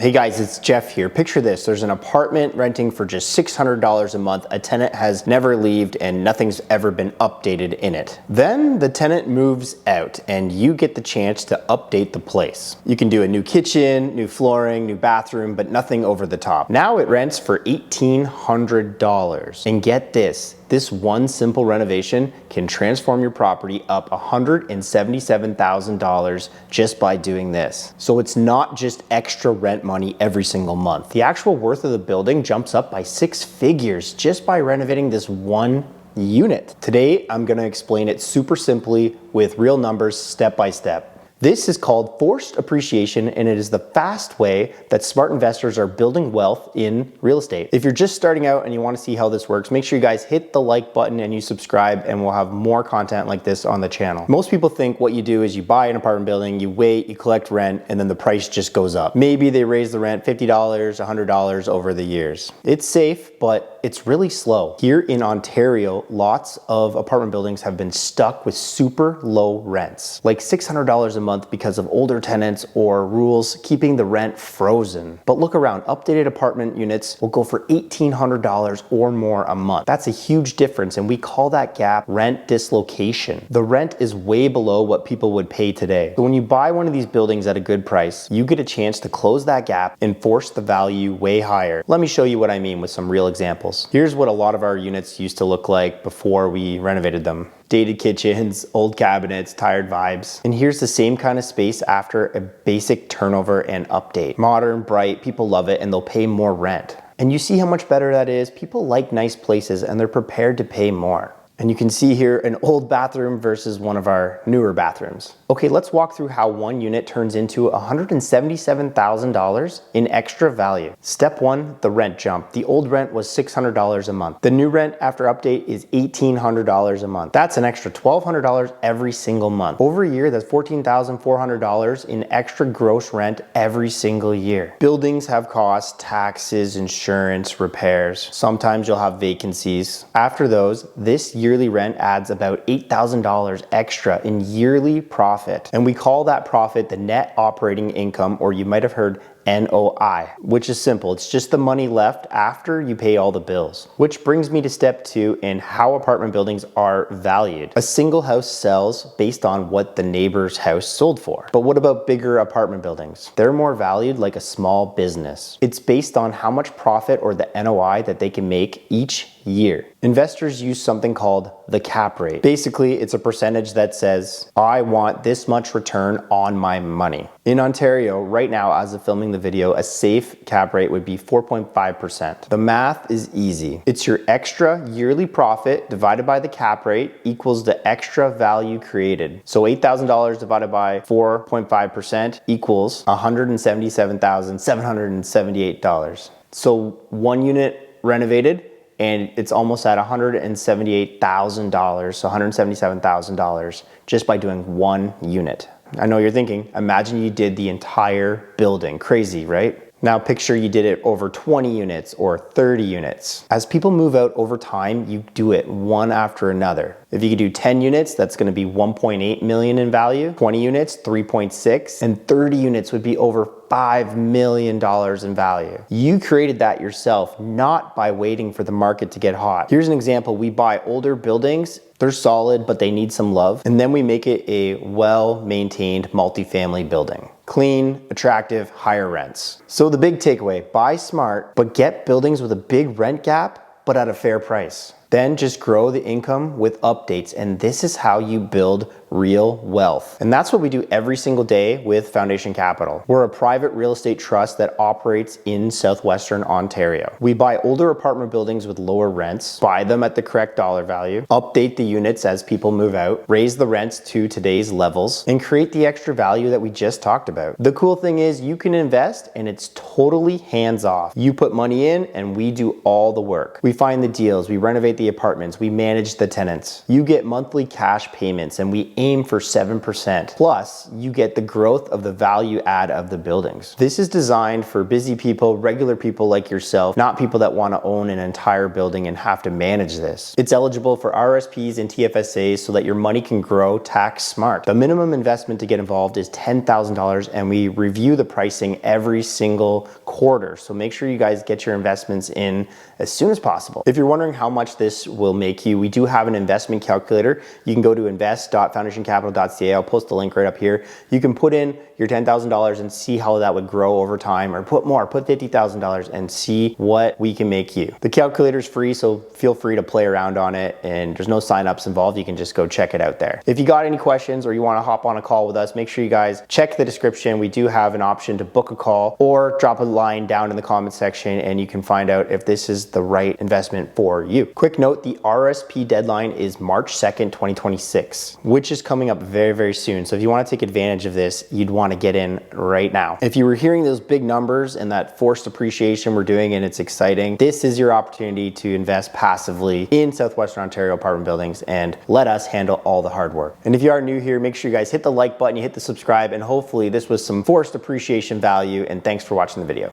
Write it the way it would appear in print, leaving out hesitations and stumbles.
Hey guys, it's Jeff here. Picture this, there's an apartment renting for just $600 a month. A tenant has never left and nothing's ever been updated in it. Then the tenant moves out and you get the chance to update the place. You can do a new kitchen, new flooring, new bathroom, but nothing over the top. Now it rents for $1,800. And get this one simple renovation can transform your property up $177,000 just by doing this. So it's not just extra rent money every single month. The actual worth of the building jumps up by 6 figures just by renovating this one unit. Today, I'm gonna explain it super simply with real numbers, step by step. This is called forced appreciation, and it is the fast way that smart investors are building wealth in real estate. If you're just starting out and you want to see how this works, make sure you guys hit the like button and you subscribe, and we'll have more content like this on the channel. Most people think what you do is you buy an apartment building, you wait, you collect rent, and then the price just goes up. Maybe they raise the rent $50, $100 over the years. It's safe, but it's really slow. Here in Ontario, lots of apartment buildings have been stuck with super low rents, like $600 a month because of older tenants or rules keeping the rent frozen. But look around, updated apartment units will go for $1,800 or more a month. That's a huge difference, and we call that gap rent dislocation. The rent is way below what people would pay today. So when you buy one of these buildings at a good price, you get a chance to close that gap and force the value way higher. Let me show you what I mean with some real examples. Here's what a lot of our units used to look like before we renovated them. Dated kitchens, old cabinets, tired vibes. And here's the same kind of space after a basic turnover and update. Modern, bright, people love it, and they'll pay more rent. And you see how much better that is? People like nice places and they're prepared to pay more. And you can see here an old bathroom versus one of our newer bathrooms. Okay, let's walk through how one unit turns into $177,000 in extra value. Step one, the rent jump. The old rent was $600 a month. The new rent after update is $1,800 a month. That's an extra $1,200 every single month. Over a year, that's $14,400 in extra gross rent every single year. Buildings have costs, taxes, insurance, repairs. Sometimes you'll have vacancies. After those, this yearly rent adds about $8,000 extra in yearly profit. And we call that profit the net operating income, or you might have heard NOI, which is simple. It's just the money left after you pay all the bills. Which brings me to step two in how apartment buildings are valued. A single house sells based on what the neighbor's house sold for. But what about bigger apartment buildings? They're more valued like a small business. It's based on how much profit or the NOI that they can make each year. Investors use something called the cap rate. Basically, it's a percentage that says, I want this much return on my money. In Ontario, right now, as of filming the video, a safe cap rate would be 4.5%. The math is easy. It's your extra yearly profit divided by the cap rate equals the extra value created. So $8,000 divided by 4.5% equals $177,778. So one unit renovated, and it's almost at $178,000, so $177,000 just by doing one unit. I know you're thinking, imagine you did the entire building. Crazy, right? Now picture you did it over 20 units or 30 units. As people move out over time, you do it one after another. If you could do 10 units, that's gonna be 1.8 million in value, 20 units, 3.6, and 30 units would be over $5 million in value. You created that yourself, not by waiting for the market to get hot. Here's an example. We buy older buildings. They're solid, but they need some love. And then we make it a well-maintained multifamily building. Clean, attractive, higher rents. So the big takeaway, buy smart, but get buildings with a big rent gap, but at a fair price. Then just grow the income with updates, and this is how you build real wealth. And that's what we do every single day with Foundation Capital. We're a private real estate trust that operates in southwestern Ontario. We buy older apartment buildings with lower rents, buy them at the correct dollar value, update the units as people move out, raise the rents to today's levels, and create the extra value that we just talked about. The cool thing is you can invest and it's totally hands off. You put money in and we do all the work. We find the deals, we renovate the apartments, we manage the tenants. You get monthly cash payments and we aim for 7%. Plus, you get the growth of the value add of the buildings. This is designed for busy people, regular people like yourself, not people that want to own an entire building and have to manage this. It's eligible for RSPs and TFSAs so that your money can grow tax smart. The minimum investment to get involved is $10,000 and we review the pricing every single quarter. So make sure you guys get your investments in as soon as possible. If you're wondering how much this will make you, we do have an investment calculator. You can go to invest.foundationcapital.ca. I'll post the link right up here. You can put in your $10,000 and see how that would grow over time, or put more, put $50,000 and see what we can make you. The calculator is free, so feel free to play around on it, and there's no signups involved. You can just go check it out there. If you got any questions or you want to hop on a call with us, make sure you guys check the description. We do have an option to book a call or drop a line down in the comment section and you can find out if this is the right investment for you. Quick note, the RSP deadline is March 2nd, 2026, which is coming up very, very soon. So if you want to take advantage of this, you'd want to get in right now. If you were hearing those big numbers and that forced appreciation we're doing and it's exciting, this is your opportunity to invest passively in Southwestern Ontario apartment buildings and let us handle all the hard work. And if you are new here, make sure you guys hit the like button, you hit the subscribe, and hopefully this was some forced appreciation value, and thanks for watching the video.